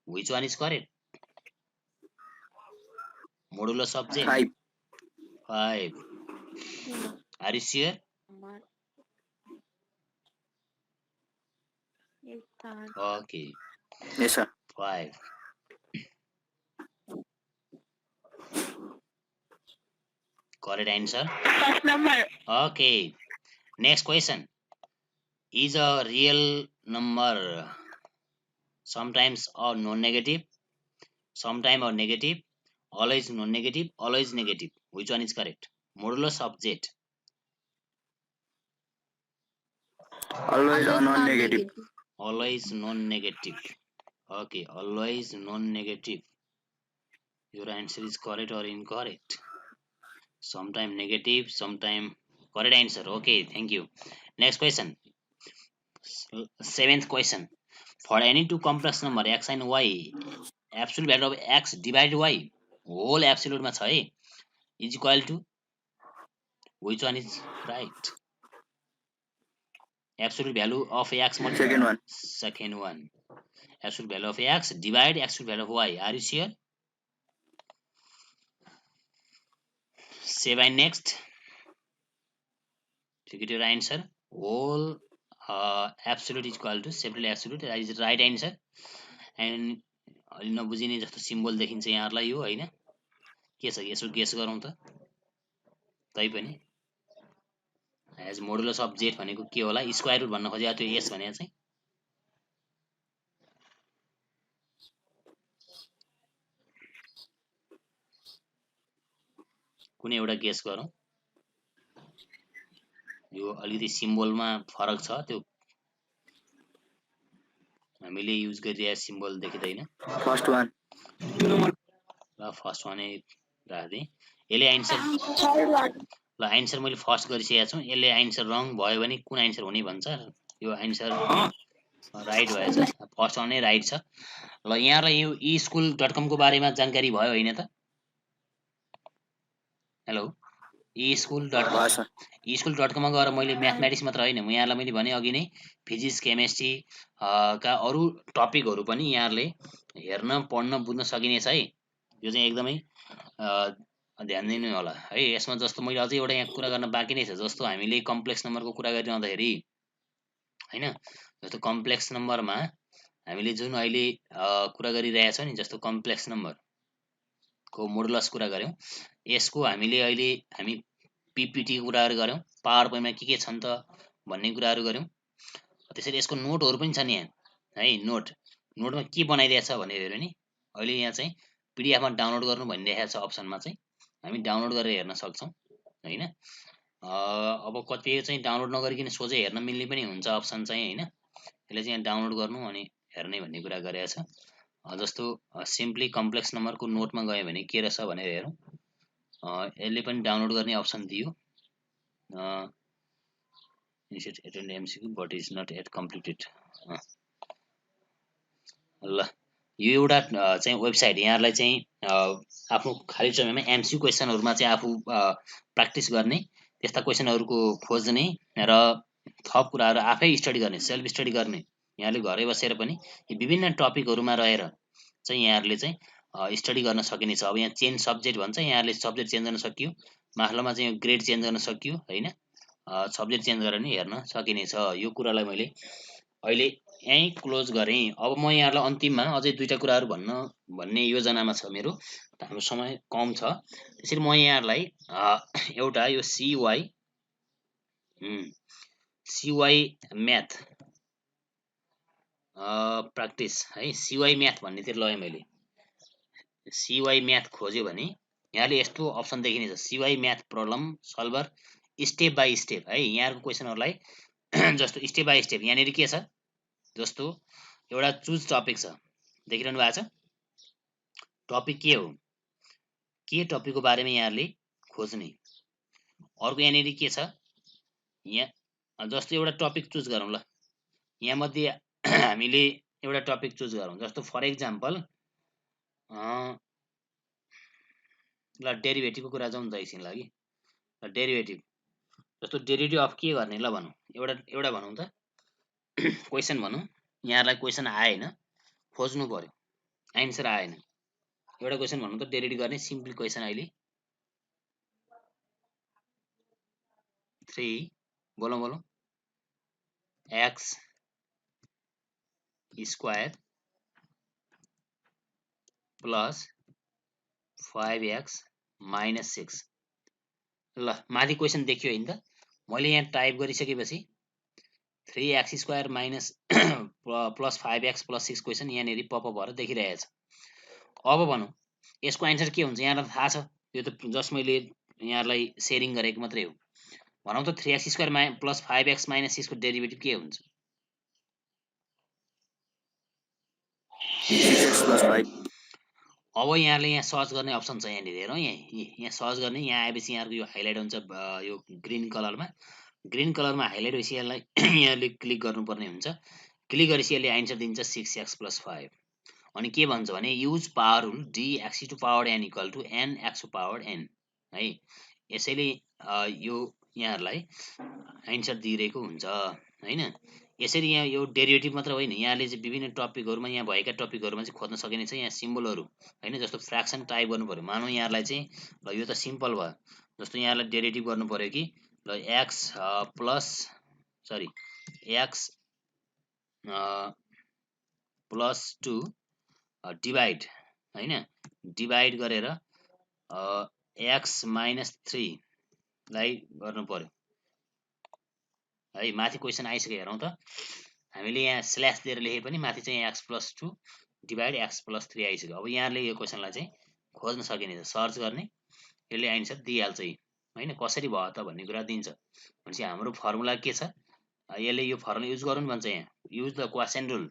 Which one is correct? Modulus of z? 5. 5. Are you sure? Yes, sir. Okay. Yes, sir. 5. Correct answer. First number. Okay. Next question. Is a real number sometimes or non-negative, sometime or negative, always non-negative, always negative? Which one is correct? Modulus of Z. Always or non-negative. Always non-negative. Okay, always non-negative. Your answer is correct or incorrect? Sometime negative, sometime correct answer. Okay, thank you. Next question. Seventh question. For any two complex number x and y, absolute value of x divided y whole absolute मा छ है is equal to, which one is right? Absolute value of x Second one. second one. Absolute value of x divide absolute value of y. Are you sure? Say by next. To get your answer, whole absolute is equal to separately absolute. That is the right answer. And अलि नबुझिने जस्तो symbol देखिन्छ यहाँहरुलाई यो हैन के छ यसो guess गरौँ त तै पनि एज मोडुलस अफ z भनेको के होला स्क्वायर रुट भन्न खोजेको त्यो s भनेको चाहिँ कुनै एउटा गेस गरौँ यो अलिकति सिम्बलमा फरक छ त्यो हामीले युज गरिरहेको सिम्बल देखिदैन फर्स्ट वान ल फर्स्ट वान राख्दै यसले आन्सर ल आन्सर मैले फर्स्ट गरिसकेको छु यसले आन्सर रङ भयो भने कुन आन्सर हुने भन्छ यो आन्सर राइट भएछ फर्स्ट वान नै राइट छ ल यहाँलाई यो eschool.com को बारेमा जानकारी भयो हैन त हेलो eschool.com मा गएर मैले म्याथमेटिक्स मात्र हैन म यहाँलाई मैले भने अघि नै फिजिक्स केमिस्ट्री का अरु टपिकहरु पनि यहाँले हेर्न पढ्न बुझ्न सकिने छ है यो चाहिँ एकदमै ध्यान दिनु होला है यसमा जस्तो मैले अझै एउटा यहाँ कुरा गर्न बाँकी नै छ जस्तो हामीले कम्प्लेक्स नम्बरको कुरा गरिरहँदाखेरि हैन जस्तो कम्प्लेक्स नम्बरमा हामीले जुन अहिले कुरा गरिरहेका छौं नि जस्तो कम्प्लेक्स नम्बर को मोडुलस कुरा गर्यौं यसको हामीले अहिले हामी पीपीटी कुराहरु गर्यौं पावर पोइन्टमा के छन् त भन्ने कुराहरु गर्यौं त्यसैले यसको नोटहरु पनि छन् यहाँ है नोटमा के बनाइदिएको छ भनेर हेर्यो नि अहिले यहाँ चाहिँ पीडीएफ मा डाउनलोड गर्नु भनिरहेको छ अप्सनमा चाहिँ हामी डाउनलोड गरेर हेर्न सक्छौं हैन अब कति चाहिँ डाउनलोड नगरिकिन सोझै हेर्न मिल्ने पनि हुन्छ अप्सन चाहिँ हैन यसले चाहिँ डाउनलोड गर्नु अनि हेर्ने भन्ने कुरा गरेको छ जस्तो सिम्पली कम्प्लेक्स नम्बरको नोटमा गयो भने के रहेछ भनेर हेरौं यसले पनि डाउनलोड गर्ने अप्सन दियो you should attend MCQ but is not yet completed ल यो एउटा चाहिँ वेबसाइट यहाँहरुलाई चाहिँ आफ्नो खाली समयमा एमसीक्यू क्वेशनहरुमा चाहिँ आफू प्र्याक्टिस गर्ने त्यस्ता क्वेशनहरुको खोज्ने र थप कुराहरु आफै स्टडी गर्ने सेल्फ स्टडी गर्ने यहाँले घरै बसेर पनि विभिन्न टपिकहरुमा रहेर चाहिँ यहाँहरुले चाहिँ स्टडी गर्न सकिने छ अब यहाँ चेन्ज सब्जेक्ट भन्छ यहाँहरुले सब्जेक्ट चेन्ज गर्न सकियो माथिल्लोमा चाहिँ ग्रेड चेन्ज गर्न सकियो हैन सब्जेक्ट चेन्ज गरेर नि हेर्न सकिने छ यो कुरालाई मैले अहिले यही क्लोज गरे अब म यहाँहरुलाई अन्तिममा अझै दुईटा कुराहरु भन्ने योजनामा छ मेरो हाम्रो समय कम छ त्यसैले म यहाँहरुलाई एउटा यो CY म्याथ प्र्याक्टिस है CY म्याथ भन्नेतिर लगे मैले CY म्याथ खोज्यो भने यहाँले यस्तो अप्सन देखिनेछ CY math problem solver step by step है यहाँहरुको क्वेशनहरुलाई जस्तो स्टेप बाइ स्टेप यहाँनेरि के छ जस्तो एउटा चुज टपिक छ देखिरहनु भएको छ टपिक के हो के टपिकको बारेमा यहाँहरुले खोज्ने अर्को यहाँनेरि के छ यहाँ जस्तो एउटा टपिक चुज गरौँ ल यहाँ मध्ये हामीले एउटा टपिक चुज गरौँ जस्तो फर एक्जाम्पल ल डेरिभेटिभको कुरा जाउँ त एकछिन लागि डेरिभेटिभ जस्तो डेरिभेटिभ अफ के गर्ने ल भनौँ एउटा भनौँ त क्वेशन भनौँ यहाँहरुलाई क्वेशन आएन खोज्नु पर्यो आन्सर आएन एउटा क्वेशन भनौँ त डेरिभेटिभ गर्ने सिम्पल क्वेशन अहिले 3 बोलौं x square plus 5x minus 6 ल माथि क्वेसन देखियो हैन त मैले यहाँ टाइप गरिसकेपछि 3x² minus plus 5x plus 6 question यहाँनेरि पपअप भएर देखिरहेछ। अब भनौँ यसको आन्सर के हुन्छ यहाँलाई थाहा छ, यो त जस्ट मैले यहाँलाई सेयरिङ गरेको मात्रै हो। भनौँ त 3x² प्लस 5x माइनस 6 को डेरिभेटिभ के हुन्छ? 6x plus 5. अब यहाँले यहाँ सर्च गर्ने अप्सन छ यहाँनिर हेरौँ, यहाँ सर्च गर्ने, यहाँ आएपछि यहाँको यो हाइलाइट हुन्छ यो ग्रीन कलरमा हाइलाइट भएपछि यसलाई यहाँले क्लिक गर्नुपर्ने हुन्छ। क्लिक गरेपछि यसले आन्सर दिन्छ 6x plus 5। अनि के भन्छ भने use power rule dx to power n equal to nx to power n है। यसैले यो यहाँहरूलाई आन्सर दिइरहेको हुन्छ हैन। यसरी यहाँ यो डेरिभेटिभ मात्र होइन, यहाँले चाहिँ विभिन्न टपिकहरुमा यहाँ भएका टपिकहरुमा चाहिँ खोज्न सकिने छ। यहाँ सिम्बलहरु हैन, जस्तो फ्र्याक्सन टाइप गर्नु पर्यो, मानौँ यहाँलाई चाहिँ ल यो त सिम्पल भयो, जस्तो यहाँलाई डेरिभेटिभ गर्नु पर्यो कि ल x प्लस 2 डिभाइड हैन, डिभाइड गरेर x माइनस 3 लाई गर्नु पर्यो है। माथि क्वेसन आइसक्यो हेरौँ त, हामीले यहाँ स्ल्यास दिएर लेखे पनि माथि चाहिँ x plus 2 divide x plus 3 आइसक्यो। अब यहाँले यो क्वेसनलाई चाहिँ खोज्न सकिने छ, सर्च गर्ने, यसले आन्सर दिइहाल्छ हैन। कसरी भयो त भन्ने कुरा दिन्छ। भनेपछि हाम्रो फर्मुला के छ, यसले यो फर्मुला युज गर्नु भन्छ। यहाँ युज द क्वोसिएन्ट रुल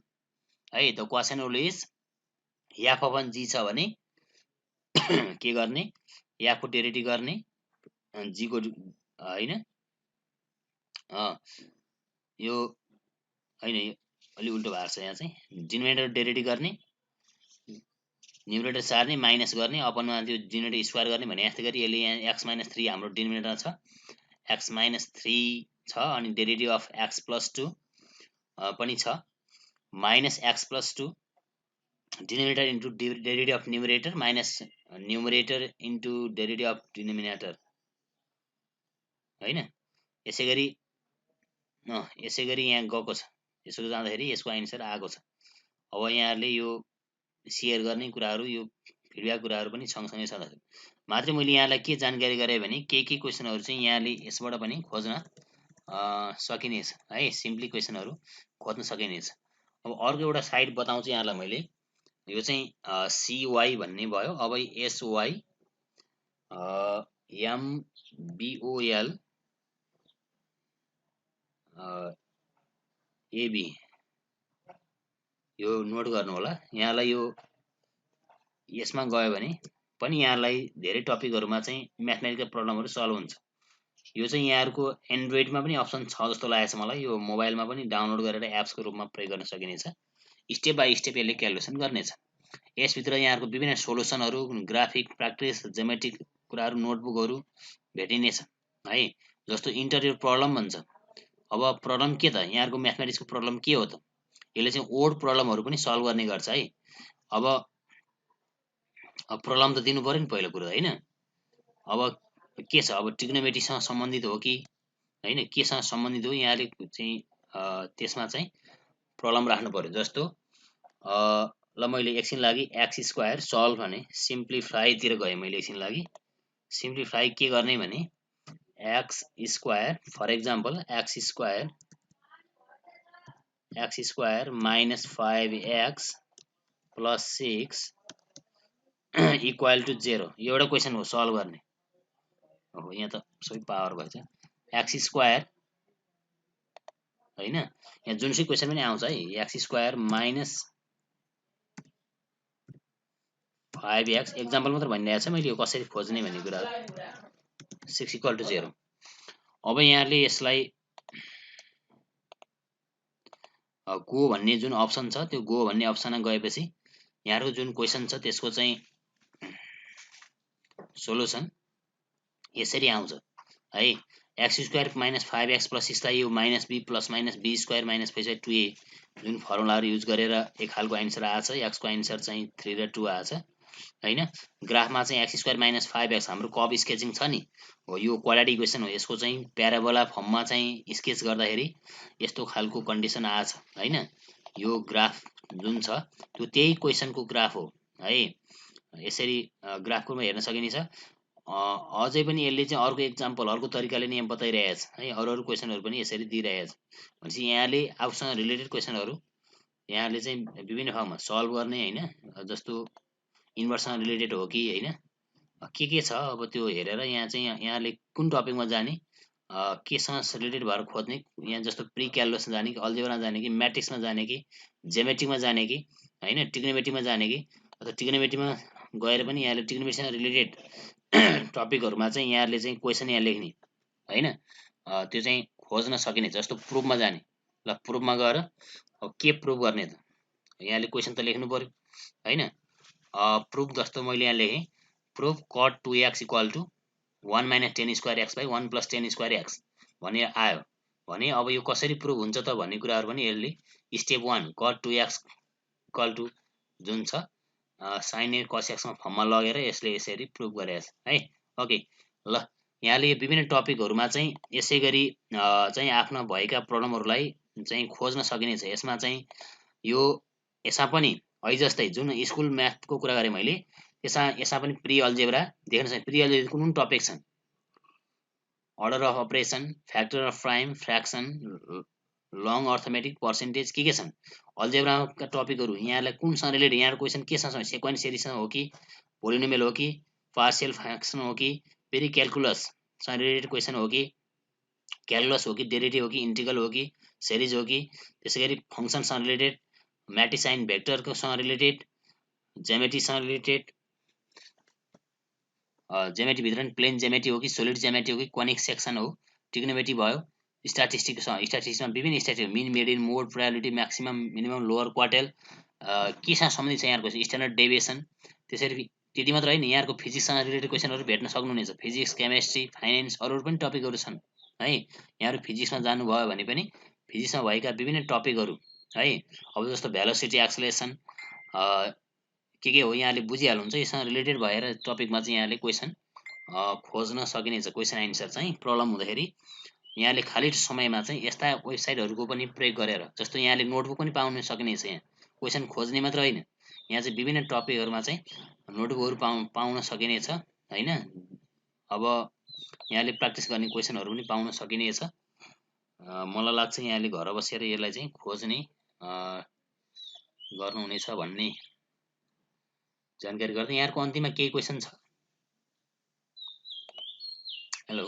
है। The quotient rule is f upon g छ भने के गर्ने, f को डेरिभेटिभ गर्ने, g को हैन यो हैन, अलि उल्टो भएको छ। यहाँ चाहिँ डिनोमिनेटर डेरिभेटिभ गर्ने, न्युमरेटर सार्ने, माइनस गर्ने, अपनमा त्यो डिनोमिनेटर स्क्वायर गर्ने भने यस्तै गरी यसले यहाँ x माइनस 3 हाम्रो डिनोमिनेटर छ, x माइनस 3 छ, अनि डेरिभेटिभ अफ x प्लस 2 पनि छ, minus x plus 2 denominator into derivative of numerator minus numerator into derivative of denominator हैन। यसै गरी यहाँ गएको छ, यसो जाँदाखेरि यसको आन्सर आएको छ। अब यहाँहरूले यो सेयर गर्ने कुराहरू, यो फिडब्याक कुराहरू पनि सँगसँगै छ। मात्रै मैले यहाँलाई के जानकारी गराएँ भने के क्वेसनहरू चाहिँ यहाँले यसबाट पनि खोज्न सकिनेछ है, सिम्पली क्वेसनहरू खोज्न सकिनेछ। अब अर्को एउटा साइट बताउँछु यहाँलाई मैले, यो चाहिँ CY भन्ने भयो। अब SY MBOL AB यो नोट गर्नु होला। यहाँलाई यो यसमा गयो भने पनि यहाँलाई धेरै टपिकहरुमा चाहिँ म्याथमेटिकल प्रब्लमहरु सल्भ हुन्छ। यो चाहिँ यहाँहरुको एन्ड्रोइडमा पनि अप्सन छ जस्तो लागेको छ मलाई। यो मोबाइलमा पनि डाउनलोड गरेर एप्सको रूपमा प्रयोग गर्न सकिनेछ। स्टेप बाइ स्टेप यसले क्यालकुलेसन गर्नेछ। यसभित्र यहाँहरुको विभिन्न सोलुसनहरु, ग्राफिक, प्र्याक्टिस, ज्योमेट्रिक कुराहरु, नोटबुकहरु भेटिनेछ है। जस्तो इन्टरभ्यु प्रब्लम भन्छ। अब प्रब्लम के त, यहाँहरुको म्याथमेटिक्सको प्रब्लम के हो त, यसले चाहिँ ओड प्रब्लमहरु पनि सल्भ गर्ने गर्छ है। अब प्रब्लम त दिनु पर्यो नि पहिलो कुरा हैन। अब के छ, अब ट्रिग्नोमेट्रीसँग सम्बन्धित हो कि हैन, केसँग सम्बन्धित हो, यहाँले चाहिँ त्यसमा चाहिँ प्रब्लम राख्नु पर्यो। जस्तो ल मैले एकछिन लागि x² सल्भ भने सिम्प्लिफाई तिर गए। मैले एकछिन लागि सिम्प्लिफाई के गर्ने भने x² for example x² minus 5x plus 6 equal to 0 यो एउटा क्वेसन हो सल्भ गर्ने। अब यहाँ त सबै पावर भएछ x² हैन, यहाँ जुनसुकै क्वेसन पनि आउँछ है। x² माइनस 5x एक्जाम्पल मात्र भनिरहेको छ मैले, यो कसरी खोज्ने भन्ने कुरा 6 इक्वल टु 0। अब यहाँले यसलाई गो भन्ने जुन अप्सन छ, त्यो गो भन्ने अप्सनमा गएपछि यहाँहरुको जुन क्वेसन छ त्यसको चाहिँ सोलुसन यसरी आउँछ है। x² माइनस 5x प्लस 6 लाई यो minus b plus minus b² minus 5 2a जुन फर्मुलाहरु युज गरेर एक खालको आन्सर आछ। x को आन्सर चाहिँ 3 र 2 आछ हैन। ग्राफमा चाहिँ x² माइनस 5x हाम्रो कर्भ स्केचिङ छ नि हो, यो क्वाड्रेटिक इक्वेसन हो। यसको चाहिँ प्याराबोला फर्ममा चाहिँ स्केच गर्दाखेरि यस्तो खालको कन्डिसन आछ हैन। यो ग्राफ जुन छ त्यो त्यही क्वेसनको ग्राफ हो है। यसरी ग्राफकोमा हेर्न सकिनेछ। अझै पनि यसले चाहिँ अर्को एक्जाम्पल अर्को तरिकाले नि यहाँ बताइरहेको छ है। अरू क्वेसनहरू पनि यसरी दिइरहेको छ भनेपछि यहाँले आफूसँग रिलेटेड क्वेसनहरू यहाँले चाहिँ विभिन्न भागमा सल्भ गर्ने होइन। जस्तो इन्भर्ससँग रिलेटेड हो कि होइन के छ अब त्यो हेरेर यहाँ चाहिँ यहाँले कुन टपिकमा जाने केसँग रिलेटेड भएर खोज्ने। यहाँ जस्तो प्री क्यालकुलसमा जाने कि अल्जेब्रामा जाने कि म्याट्रिक्समा जाने कि ज्योमेट्रीमा जाने कि होइन ट्रिग्नोमेट्रीमा जाने कि अथवा ट्रिग्नोमेट्रीमा गएर पनि यहाँले ट्रिग्नोमेट्रीसँग रिलेटेड टपिकहरूमा चाहिँ यहाँले चाहिँ क्वेसन यहाँ लेख्ने होइन। त्यो चाहिँ खोज्न सकिने। जस्तो प्रुफमा जाने, ल प्रुफमा गएर अब के प्रुफ गर्ने त यहाँले क्वेसन त लेख्नु पर्यो होइन। प्रुफ जस्तो मैले यहाँ लेखेँ proof cot 2x equal to 1 - 10 square x by 1 + 10 square x भने आयो भने अब यो कसरी प्रुफ हुन्छ त भन्ने कुराहरू पनि यसले step 1 cot 2x equal to जुन छ sin a cos x मा फर्ममा लगेर यसले यसरी प्रुफ गरेछ है। ओके ल यहाँले यो विभिन्न टपिकहरूमा चाहिँ यसै गरी चाहिँ आफ्ना भएका प्रब्लमहरूलाई चाहिँ खोज्न सकिने छ। यसमा चाहिँ यसमा पनि है जस्तै जुन स्कुल म्याथको कुरा गरेँ मैले यसमा पनि प्री अल्जेब्रा देख्न सक्छ। प्री अल्जेब्रा कुन टपिक छन् order of operation, factor of prime, fraction, long arithmetic, percentage के छन् अल्जेब्राका टपिकहरू यहाँलाई कुनसँग रिलेटेड। यहाँ क्वेसन केसँग छ सेक्वेन्स सिरिजसँग हो कि पोलिनोमियल हो कि पार्शियल फ्र्याक्सन हो कि फेरि क्यालकुलससँग रिलेटेड क्वेसन हो कि क्यालकुलस हो कि डेरिभेटिभ हो कि इन्टिग्रल हो कि सिरिज हो कि त्यसै गरी फङ्सनसँग रिलेटेड म्याट्रिक्स एन्ड भेक्टरसँग रिलेटेड ज्योमेट्रीसँग रिलेटेड ज्योमेट्री भित्र प्लेन ज्योमेट्री हो कि सोलिड ज्योमेट्री हो कि कनिक सेक्सन हो ट्रिग्नोमेट्री भयो स्ट्याटिस्टिक्समा विभिन्न statistics mean median mode probability maximum minimum lower quartile केसँग सम्बन्धित छ यहाँको स्ट्यान्डर्ड डेभिएसन। त्यसरी त्यति मात्र होइन यहाँको फिजिक्ससँग रिलेटेड क्वेसनहरू भेट्न सक्नुहुनेछ। फिजिक्स केमेस्ट्री फाइनेन्स अरू पनि टपिकहरू छन् है। यहाँहरू फिजिक्समा जानुभयो भने पनि फिजिक्समा भएका विभिन्न टपिकहरू है अब जस्तो भेलोसिटी एक्सलेरेसन के हो यहाँले बुझिहाल्नुहुन्छ। यससँग रिलेटेड भएर टपिकमा चाहिँ यहाँले क्वेसन खोज्न सकिनेछ। क्वेसन एन्सर चाहिँ प्रब्लम हुँदाखेरि यहाँले खाली समयमा चाहिँ यस्ता वेबसाइटहरूको पनि प्रयोग गरेर जस्तो यहाँले नोटबुक पनि पाउन सकिनेछ। यहाँ क्वेसन खोज्ने मात्र होइन यहाँ चाहिँ विभिन्न टपिकहरूमा चाहिँ नोटबुकहरू पाउन सकिनेछ होइन। अब यहाँले प्र्याक्टिस गर्ने क्वेसनहरू पनि पाउन सकिनेछ। मलाई लाग्छ यहाँले घर बसेर यसलाई चाहिँ खोज्ने गर्नुहुनेछ भन्ने जानकारी गर्दै यहाँको अन्तिममा केही क्वेसन छ? Hello,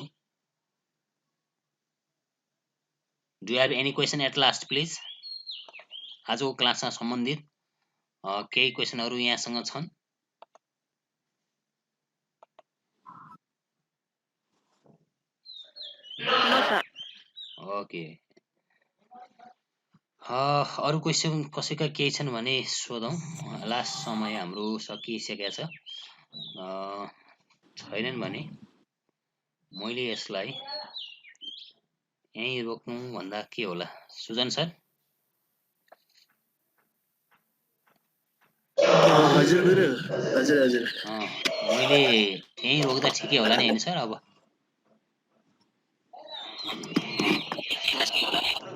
do you have any question at last please? आजको क्लाससँग सम्बन्धित केही क्वेसनहरू यहाँसँग छन्? ओके अरू क्वेसन कसैका केही छन् भने सोधौँ। लास्ट समय हाम्रो सकिसकेको छ। छैनन् भने मैले यसलाई यहीँ रोक्नु भन्दा के होला? सुजन सर? हजुर गुरु, हजुर हजुर। मैले यहीँ रोक्दा ठिकै होला नि होइन सर? अब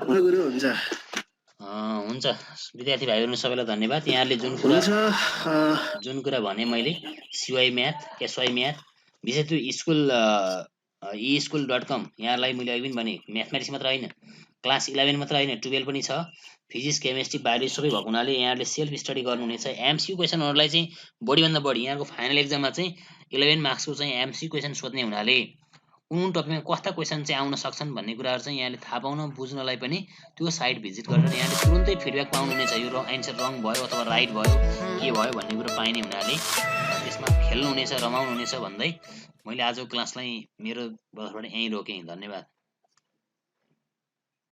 गुरु हुन्छ हुन्छ विद्यार्थी भाइहरू सबैलाई धन्यवाद। यहाँले जुन कुरा भने मैले सिवाई म्याथ एसवाई म्याथ विशेष त्यो स्कुल.com यहाँलाई मैले अहिले पनि भने म्याथमेटिक्स मात्र होइन क्लास 11 मात्र होइन 12 पनि छ। फिजिक्स केमेस्ट्री बायोलोजी सबै भएको हुनाले यहाँले सेल्फ स्टडी गर्नुहुनेछ। एमसिक्यू क्वेसनहरूलाई चाहिँ बढीभन्दा बढी यहाँको फाइनल एक्जाममा चाहिँ 11 मार्क्सको चाहिँ एमसिक्यू क्वेसन सोध्ने हुनाले कुन टपिकमा कस्ता क्वेसन चाहिँ आउन सक्छन् भन्ने कुराहरू चाहिँ यहाँले थाहा पाउन बुझ्नलाई पनि त्यो साइट भिजिट गरेर यहाँले तुरुन्तै फिडब्याक पाउनुहुनेछ। यो एन्सर रङ भयो अथवा राइट भयो के भयो भन्ने कुरो पाइने हुनाले त्यसमा खेल्नुहुनेछ रमाउनुहुनेछ भन्दै मैले आजको क्लासलाई मेरो तर्फबाट यहीँ रोकेँ। धन्यवाद।